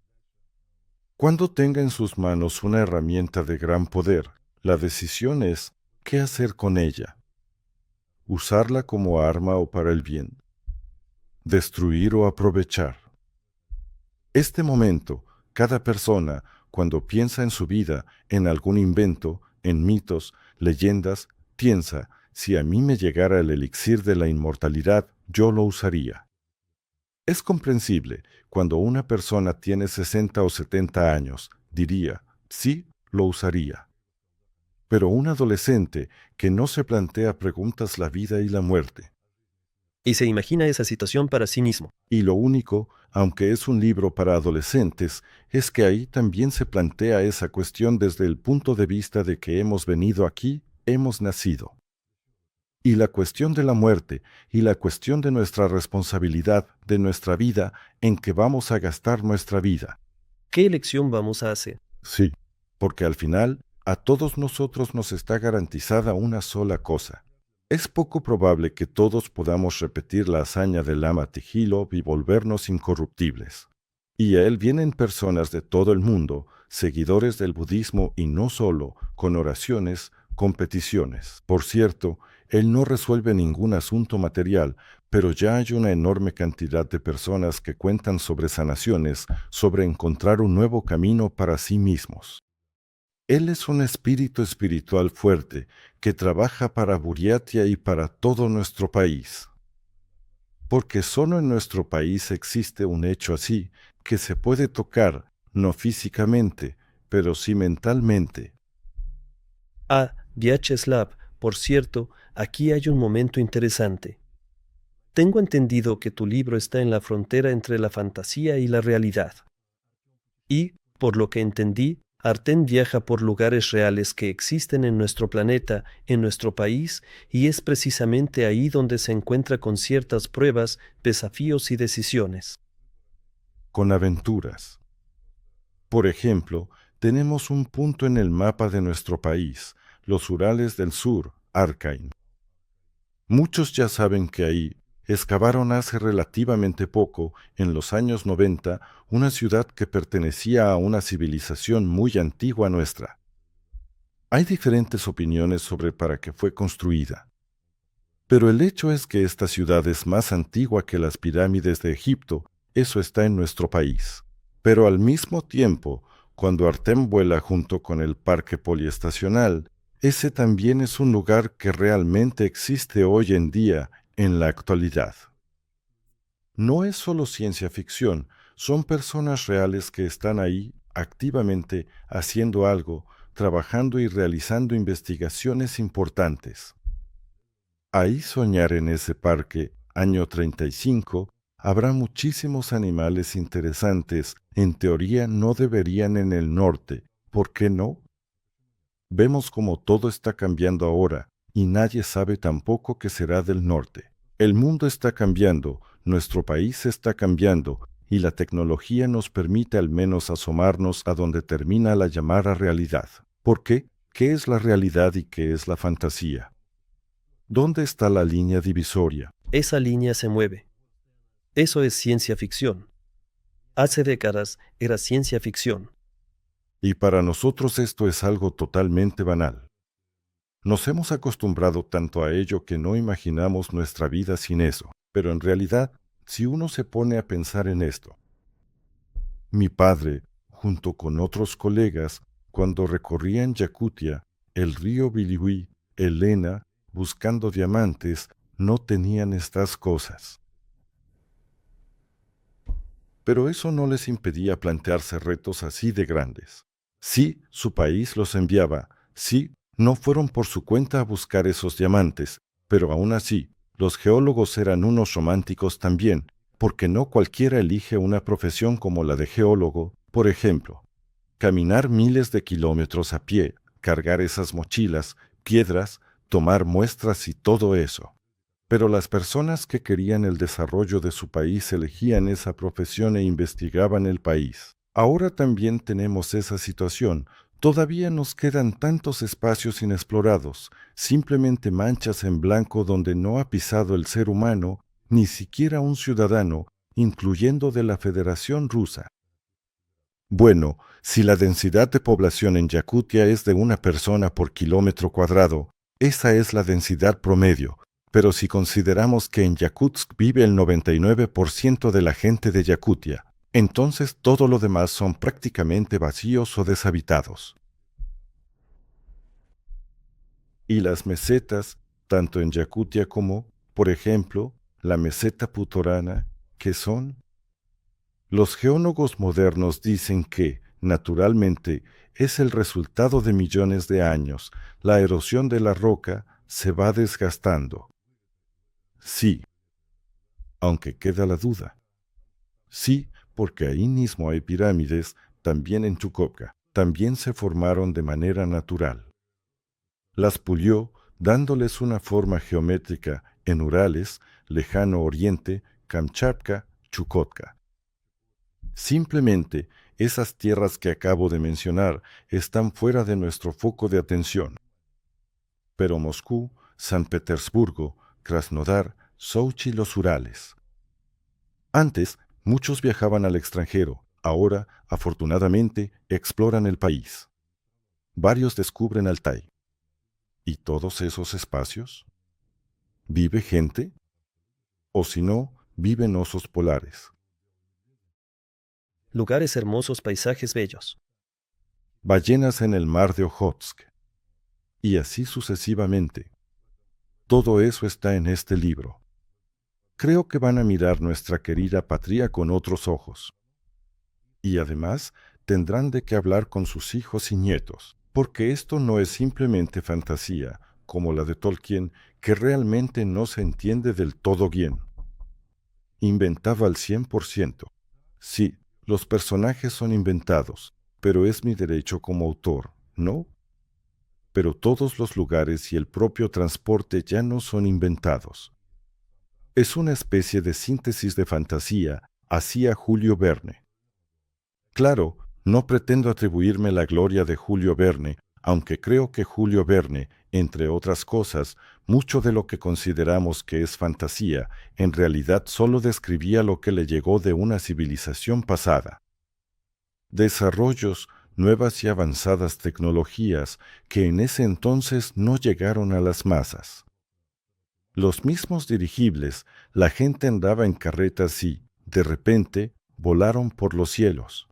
Cuando tenga en sus manos una herramienta de gran poder, la decisión es, ¿qué hacer con ella? ¿Usarla como arma o para el bien? ¿Destruir o aprovechar? Este momento, cada persona, cuando piensa en su vida, en algún invento, en mitos, leyendas, piensa, si a mí me llegara el elixir de la inmortalidad, yo lo usaría. Es comprensible, cuando una persona tiene 60 o 70 años, diría, sí, lo usaría. Pero un adolescente que no se plantea preguntas la vida y la muerte. Y se imagina esa situación para sí mismo. Y lo único, aunque es un libro para adolescentes, es que ahí también se plantea esa cuestión desde el punto de vista de que hemos venido aquí, hemos nacido. Y la cuestión de la muerte, y la cuestión de nuestra responsabilidad, de nuestra vida, en que vamos a gastar nuestra vida. ¿Qué elección vamos a hacer? Sí, porque al final, a todos nosotros nos está garantizada una sola cosa. Es poco probable que todos podamos repetir la hazaña del Lama Tejilov y volvernos incorruptibles. Y a él vienen personas de todo el mundo, seguidores del budismo y no solo, con oraciones, con peticiones. Por cierto, él no resuelve ningún asunto material, pero ya hay una enorme cantidad de personas que cuentan sobre sanaciones, sobre encontrar un nuevo camino para sí mismos. Él es un espíritu espiritual fuerte que trabaja para Buriatia y para todo nuestro país. Porque solo en nuestro país existe un hecho así, que se puede tocar, no físicamente, pero sí mentalmente. Vyacheslav, por cierto, aquí hay un momento interesante. Tengo entendido que tu libro está en la frontera entre la fantasía y la realidad. Y, por lo que entendí, Artem viaja por lugares reales que existen en nuestro planeta, en nuestro país, y es precisamente ahí donde se encuentra con ciertas pruebas, desafíos y decisiones. Con aventuras. Por ejemplo, tenemos un punto en el mapa de nuestro país, los Urales del Sur, Arkain. Muchos ya saben que ahí excavaron hace relativamente poco, en los años 90, una ciudad que pertenecía a una civilización muy antigua nuestra. Hay diferentes opiniones sobre para qué fue construida. Pero el hecho es que esta ciudad es más antigua que las pirámides de Egipto, eso está en nuestro país. Pero al mismo tiempo, cuando Artem vuela junto con el parque poliestacional, ese también es un lugar que realmente existe hoy en día, en la actualidad. No es solo ciencia ficción, son personas reales que están ahí activamente haciendo algo, trabajando y realizando investigaciones importantes. Ahí soñar en ese parque, año 35, habrá muchísimos animales interesantes, en teoría no deberían en el norte, ¿por qué no? Vemos como todo está cambiando ahora, y nadie sabe tampoco qué será del norte. El mundo está cambiando, nuestro país está cambiando, y la tecnología nos permite al menos asomarnos a donde termina la llamada realidad. ¿Por qué? ¿Qué es la realidad y qué es la fantasía? ¿Dónde está la línea divisoria? Esa línea se mueve. Eso es ciencia ficción. Hace décadas era ciencia ficción. Y para nosotros esto es algo totalmente banal. Nos hemos acostumbrado tanto a ello que no imaginamos nuestra vida sin eso. Pero en realidad, si uno se pone a pensar en esto, mi padre, junto con otros colegas, cuando recorrían Yakutia, el río Bilihui, el Lena, buscando diamantes, no tenían estas cosas. Pero eso no les impedía plantearse retos así de grandes. Sí, su país los enviaba, sí, no fueron por su cuenta a buscar esos diamantes, pero aún así, los geólogos eran unos románticos también, porque no cualquiera elige una profesión como la de geólogo, por ejemplo. Caminar miles de kilómetros a pie, cargar esas mochilas, piedras, tomar muestras y todo eso. Pero las personas que querían el desarrollo de su país elegían esa profesión e investigaban el país. Ahora también tenemos esa situación. Todavía nos quedan tantos espacios inexplorados, simplemente manchas en blanco donde no ha pisado el ser humano, ni siquiera un ciudadano, incluyendo de la Federación Rusa. Bueno, si la densidad de población en Yakutia es de 1 persona por kilómetro cuadrado, esa es la densidad promedio. Pero si consideramos que en Yakutsk vive el 99% de la gente de Yakutia, entonces todo lo demás son prácticamente vacíos o deshabitados. Y las mesetas, tanto en Yakutia como, por ejemplo, la meseta putorana, ¿qué son? Los geólogos modernos dicen que, naturalmente, es el resultado de millones de años. La erosión de la roca se va desgastando. Sí, aunque queda la duda. Sí, porque ahí mismo hay pirámides, también en Chukotka, también se formaron de manera natural. Las pulió, dándoles una forma geométrica en Urales, lejano oriente, Kamchatka, Chukotka. Simplemente, esas tierras que acabo de mencionar están fuera de nuestro foco de atención. Pero Moscú, San Petersburgo, Krasnodar, Sochi los Urales. Antes, muchos viajaban al extranjero, Ahora, afortunadamente, exploran el país. Varios descubren Altai. ¿Y todos esos espacios? ¿Vive gente? O si no, viven osos polares. Lugares hermosos, paisajes bellos. Ballenas en el mar de Ojotsk. Y así sucesivamente. Todo eso está en este libro. Creo que van a mirar nuestra querida patria con otros ojos. Y además, tendrán de qué hablar con sus hijos y nietos, porque esto no es simplemente fantasía, como la de Tolkien, que realmente no se entiende del todo bien. Inventado al 100%. Sí, los personajes son inventados, pero es mi derecho como autor, ¿no? Pero todos los lugares y el propio transporte ya no son inventados. Es una especie de síntesis de fantasía, hacía Julio Verne. Claro, no pretendo atribuirme la gloria de Julio Verne, aunque creo que Julio Verne, entre otras cosas, mucho de lo que consideramos que es fantasía, en realidad solo describía lo que le llegó de una civilización pasada. Desarrollos, nuevas y avanzadas tecnologías que en ese entonces no llegaron a las masas. Los mismos dirigibles, la gente andaba en carretas y, de repente, volaron por los cielos.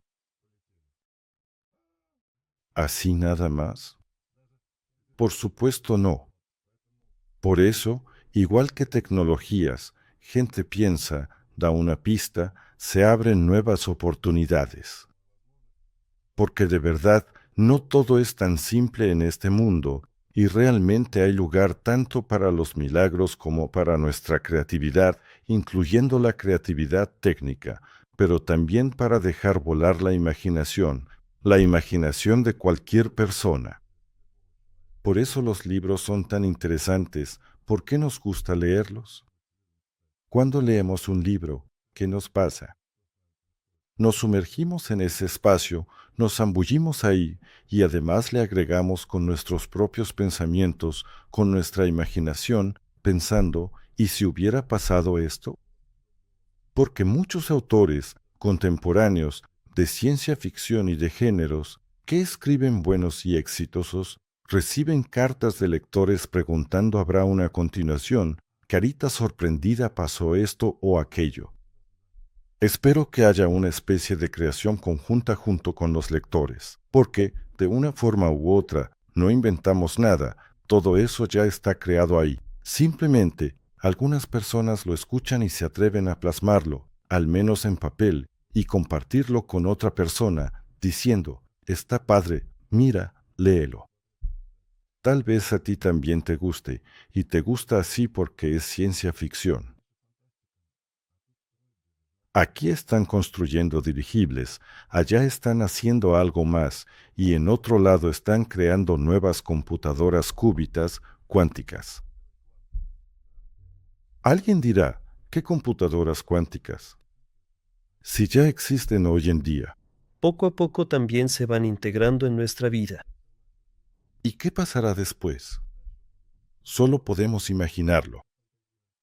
¿Así nada más? Por supuesto no. Por eso, igual que tecnologías, gente piensa, da una pista, se abren nuevas oportunidades. Porque de verdad, no todo es tan simple en este mundo, y realmente hay lugar tanto para los milagros como para nuestra creatividad, incluyendo la creatividad técnica, pero también para dejar volar la imaginación de cualquier persona. Por eso los libros son tan interesantes. ¿Por qué nos gusta leerlos? Cuando leemos un libro, ¿qué nos pasa? Nos sumergimos en ese espacio, nos zambullimos ahí y además le agregamos con nuestros propios pensamientos, con nuestra imaginación, pensando, ¿y si hubiera pasado esto? Porque muchos autores contemporáneos de ciencia ficción y de géneros que escriben buenos y exitosos reciben cartas de lectores preguntando ¿habrá una continuación? Carita sorprendida pasó esto o aquello. Espero que haya una especie de creación conjunta junto con los lectores, porque, de una forma u otra, no inventamos nada, todo eso ya está creado ahí. Simplemente, algunas personas lo escuchan y se atreven a plasmarlo, al menos en papel, y compartirlo con otra persona, diciendo, está padre, mira, léelo. Tal vez a ti también te guste, y te gusta así porque es ciencia ficción. Aquí están construyendo dirigibles, allá están haciendo algo más, y en otro lado están creando nuevas computadoras cúbitas cuánticas. Alguien dirá, ¿qué computadoras cuánticas? Si ya existen hoy en día. Poco a poco también se van integrando en nuestra vida. ¿Y qué pasará después? Solo podemos imaginarlo.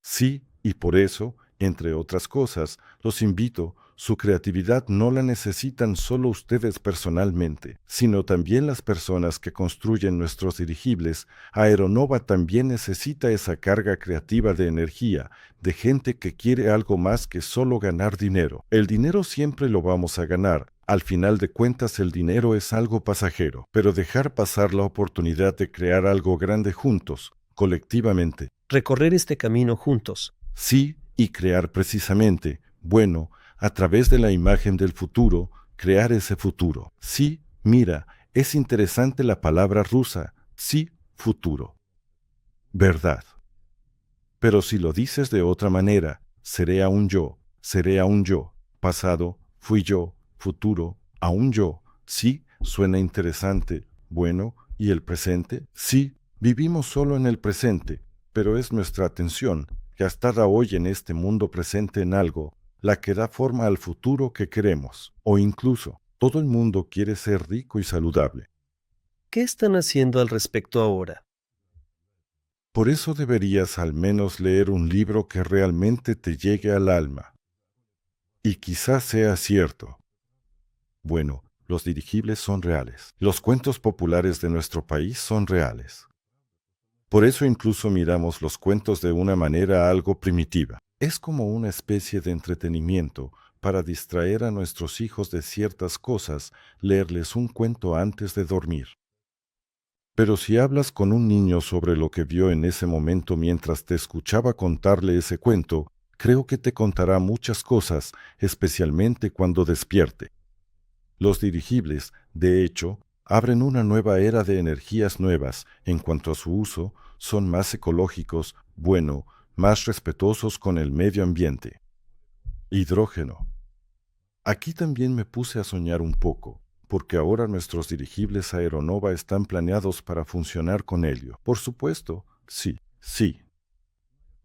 Sí, y por eso, entre otras cosas, los invito, su creatividad no la necesitan solo ustedes personalmente, sino también las personas que construyen nuestros dirigibles. Aeronova también necesita esa carga creativa de energía, de gente que quiere algo más que solo ganar dinero. El dinero siempre lo vamos a ganar. Al final de cuentas el dinero es algo pasajero, pero dejar pasar la oportunidad de crear algo grande juntos, colectivamente. Recorrer este camino juntos. Sí, y crear precisamente, bueno, a través de la imagen del futuro, crear ese futuro. Sí, mira, es interesante la palabra rusa, sí, futuro. Verdad. Pero si lo dices de otra manera, seré aún yo, pasado, fui yo, futuro, aún yo. Sí, suena interesante, bueno, ¿y el presente? Sí, vivimos solo en el presente, pero es nuestra atención, gastada hoy en este mundo presente en algo, la que da forma al futuro que queremos. O incluso, todo el mundo quiere ser rico y saludable. ¿Qué están haciendo al respecto ahora? Por eso deberías al menos leer un libro que realmente te llegue al alma. Y quizás sea cierto. Bueno, los dirigibles son reales. Los cuentos populares de nuestro país son reales. Por eso incluso miramos los cuentos de una manera algo primitiva. Es como una especie de entretenimiento para distraer a nuestros hijos de ciertas cosas, leerles un cuento antes de dormir. Pero si hablas con un niño sobre lo que vio en ese momento mientras te escuchaba contarle ese cuento, creo que te contará muchas cosas, especialmente cuando despierte. Los dirigibles, de hecho, abren una nueva era de energías nuevas en cuanto a su uso, son más ecológicos, más respetuosos con el medio ambiente. Hidrógeno. Aquí también me puse a soñar un poco, porque ahora nuestros dirigibles Aeronova están planeados para funcionar con helio. Por supuesto, sí.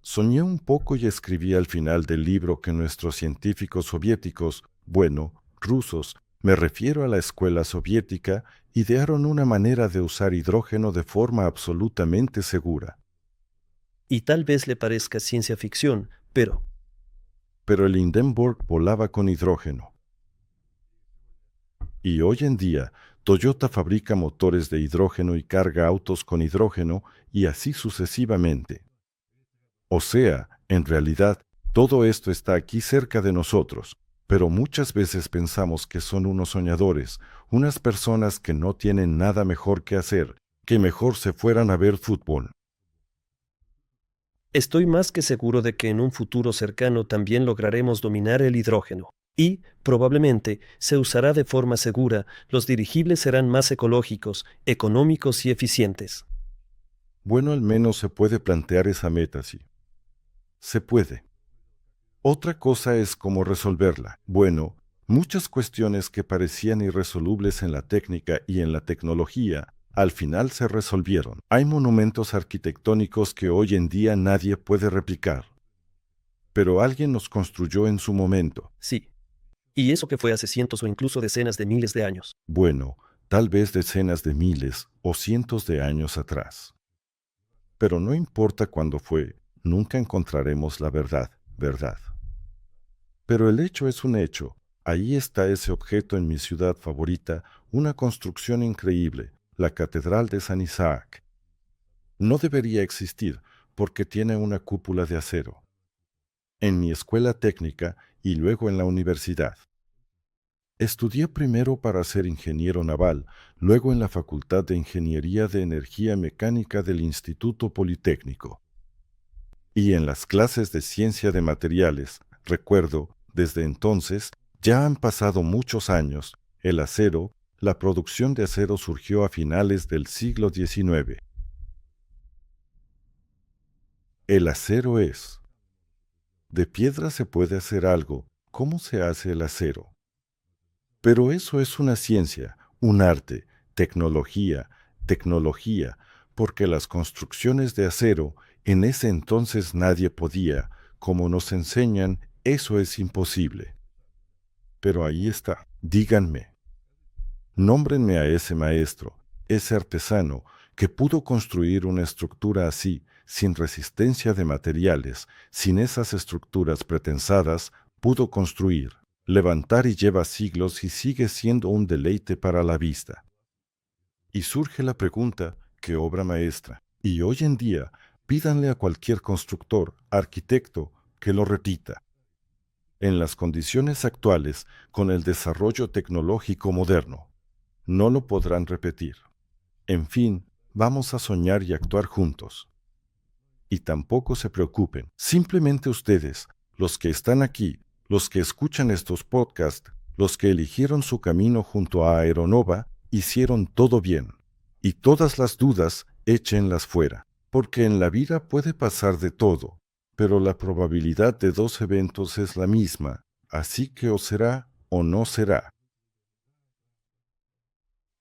Soñé un poco y escribí al final del libro que nuestros científicos soviéticos, rusos, me refiero a la escuela soviética, idearon una manera de usar hidrógeno de forma absolutamente segura. Y tal vez le parezca ciencia ficción, pero el Hindenburg volaba con hidrógeno. Y hoy en día, Toyota fabrica motores de hidrógeno y carga autos con hidrógeno y así sucesivamente. O sea, en realidad, todo esto está aquí cerca de nosotros, pero muchas veces pensamos que son unos soñadores, unas personas que no tienen nada mejor que hacer, que mejor se fueran a ver fútbol. estoy más que seguro de que en un futuro cercano también lograremos dominar el hidrógeno. Y, probablemente, se usará de forma segura, los dirigibles serán más ecológicos, económicos y eficientes. Bueno, al menos se puede plantear esa meta, sí. Se puede. Otra cosa es cómo resolverla. Bueno, muchas cuestiones que parecían irresolubles en la técnica y en la tecnología, al final se resolvieron. Hay monumentos arquitectónicos que hoy en día nadie puede replicar. Pero alguien los construyó en su momento. Sí. Y eso que fue hace cientos o incluso decenas de miles de años. Bueno, tal vez decenas de miles o cientos de años atrás. Pero no importa cuándo fue, nunca encontraremos la verdad, ¿verdad? Pero el hecho es un hecho. Ahí está ese objeto en mi ciudad favorita, una construcción increíble, la Catedral de San Isaac. No debería existir porque tiene una cúpula de acero. En mi escuela técnica y luego en la universidad. Estudié primero para ser ingeniero naval, luego en la Facultad de Ingeniería de Energía Mecánica del Instituto Politécnico. Y en las clases de ciencia de materiales, recuerdo, desde entonces, ya han pasado muchos años, el acero, la producción de acero surgió a finales del siglo XIX. El acero es. De piedra se puede hacer algo. ¿Cómo se hace el acero? Pero eso es una ciencia, un arte, tecnología, porque las construcciones de acero, en ese entonces nadie podía, como nos enseñan, eso es imposible. Pero ahí está, díganme. Nómbrenme a ese maestro, ese artesano, que pudo construir una estructura así, sin resistencia de materiales, sin esas estructuras pretensadas, pudo construir, levantar y lleva siglos y sigue siendo un deleite para la vista. Y surge la pregunta, ¿qué obra maestra? Y hoy en día, pídanle a cualquier constructor, arquitecto, que lo repita. En las condiciones actuales, con el desarrollo tecnológico moderno, no lo podrán repetir. En fin, vamos a soñar y actuar juntos. Y tampoco se preocupen, simplemente ustedes, los que están aquí, los que escuchan estos podcasts, los que eligieron su camino junto a Aeronova, hicieron todo bien. Y todas las dudas, échenlas fuera, porque en la vida puede pasar de todo, pero la probabilidad de dos eventos es la misma, así que o será o no será.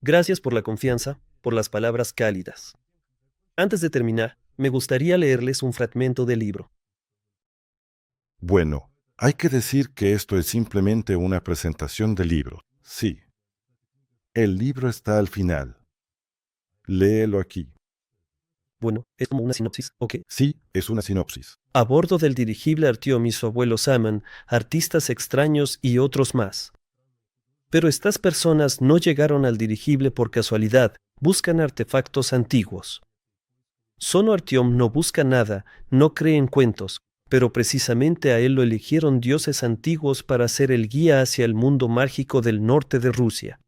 Gracias por la confianza, por las palabras cálidas. Antes de terminar, me gustaría leerles un fragmento del libro. Bueno, hay que decir que esto es simplemente una presentación del libro. Sí. El libro está al final. Léelo aquí. Bueno, es como una sinopsis, ¿ok? Sí, es una sinopsis. A bordo del dirigible Artiomi su abuelo Saman, artistas extraños y otros más. Pero estas personas no llegaron al dirigible por casualidad, buscan artefactos antiguos. Sono Artyom no busca nada, no cree en cuentos, pero precisamente a él lo eligieron dioses antiguos para ser el guía hacia el mundo mágico del norte de Rusia.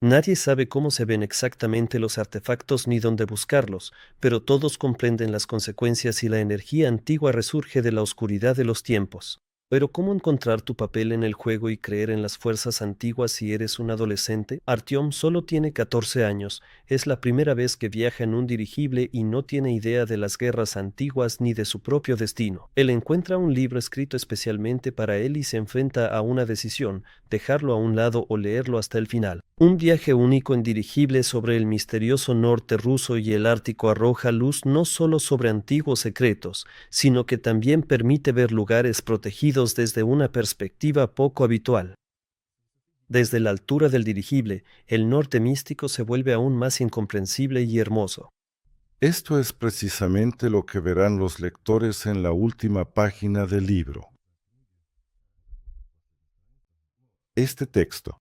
Nadie sabe cómo se ven exactamente los artefactos ni dónde buscarlos, pero todos comprenden las consecuencias si la energía antigua resurge de la oscuridad de los tiempos. Pero ¿cómo encontrar tu papel en el juego y creer en las fuerzas antiguas si eres un adolescente? Artyom solo tiene 14 años, es la primera vez que viaja en un dirigible y no tiene idea de las guerras antiguas ni de su propio destino. Él encuentra un libro escrito especialmente para él y se enfrenta a una decisión, dejarlo a un lado o leerlo hasta el final. Un viaje único en dirigible sobre el misterioso norte ruso y el Ártico arroja luz no solo sobre antiguos secretos, sino que también permite ver lugares protegidos desde una perspectiva poco habitual. Desde la altura del dirigible, el norte místico se vuelve aún más incomprensible y hermoso. Esto es precisamente lo que verán los lectores en la última página del libro. Este texto.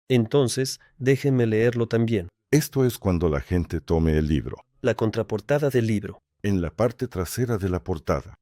Entonces, déjenme leerlo también. Esto es cuando la gente tome el libro. La contraportada del libro. En la parte trasera de la portada.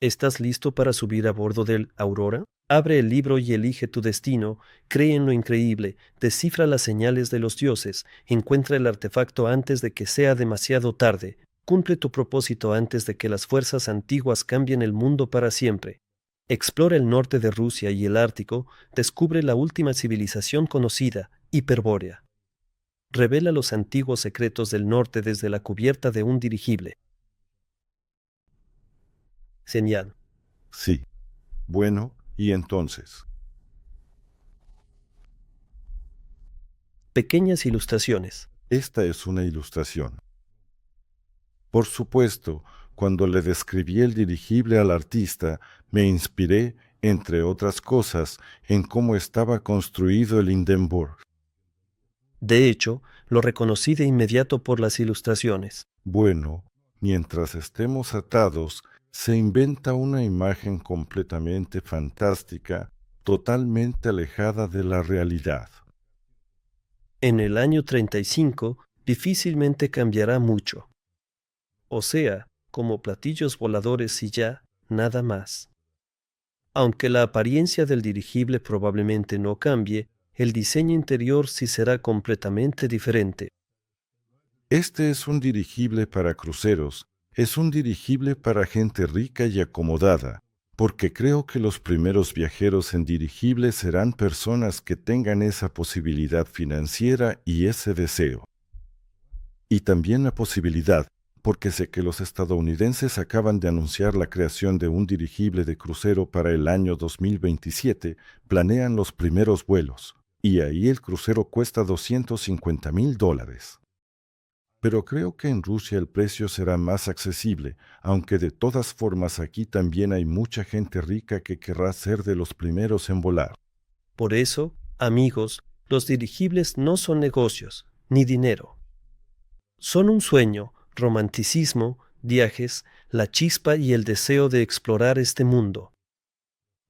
¿Estás listo para subir a bordo del Aurora? Abre el libro y elige tu destino, cree en lo increíble, descifra las señales de los dioses, encuentra el artefacto antes de que sea demasiado tarde, cumple tu propósito antes de que las fuerzas antiguas cambien el mundo para siempre. Explora el norte de Rusia y el Ártico, descubre la última civilización conocida, Hiperbórea. Revela los antiguos secretos del norte desde la cubierta de un dirigible. Señal. Sí. Bueno, y entonces. Pequeñas ilustraciones. Esta es una ilustración. Por supuesto, cuando le describí el dirigible al artista, me inspiré, entre otras cosas, en cómo estaba construido el Hindenburg. De hecho, lo reconocí de inmediato por las ilustraciones. Bueno, mientras estemos atados, se inventa una imagen completamente fantástica, totalmente alejada de la realidad. En el año 35, difícilmente cambiará mucho. O sea, como platillos voladores y ya, nada más. Aunque la apariencia del dirigible probablemente no cambie, el diseño interior sí será completamente diferente. Este es un dirigible para cruceros, es un dirigible para gente rica y acomodada, porque creo que los primeros viajeros en dirigible serán personas que tengan esa posibilidad financiera y ese deseo. Y también la posibilidad, porque sé que los estadounidenses acaban de anunciar la creación de un dirigible de crucero para el año 2027, planean los primeros vuelos, y ahí el crucero cuesta $250,000. Pero creo que en Rusia el precio será más accesible, aunque de todas formas aquí también hay mucha gente rica que querrá ser de los primeros en volar. Por eso, amigos, los dirigibles no son negocios, ni dinero. Son un sueño, romanticismo, viajes, la chispa y el deseo de explorar este mundo.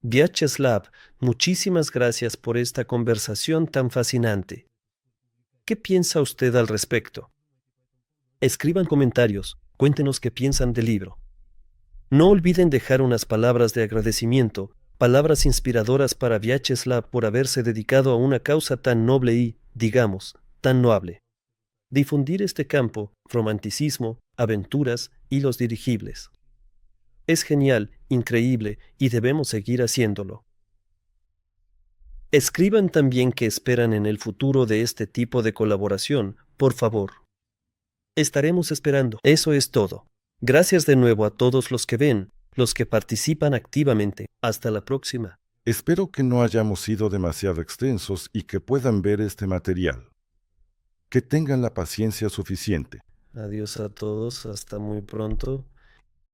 Vyacheslav, muchísimas gracias por esta conversación tan fascinante. ¿Qué piensa usted al respecto? Escriban comentarios, cuéntenos qué piensan del libro. No olviden dejar unas palabras de agradecimiento, palabras inspiradoras para Vyacheslav por haberse dedicado a una causa tan noble y, digamos, tan noble. Difundir este campo, romanticismo, aventuras y los dirigibles. Es genial, increíble y debemos seguir haciéndolo. Escriban también qué esperan en el futuro de este tipo de colaboración, por favor. Estaremos esperando. Eso es todo. Gracias de nuevo a todos los que ven, los que participan activamente. Hasta la próxima. Espero que no hayamos sido demasiado extensos y que puedan ver este material. Que tengan la paciencia suficiente. Adiós a todos. Hasta muy pronto.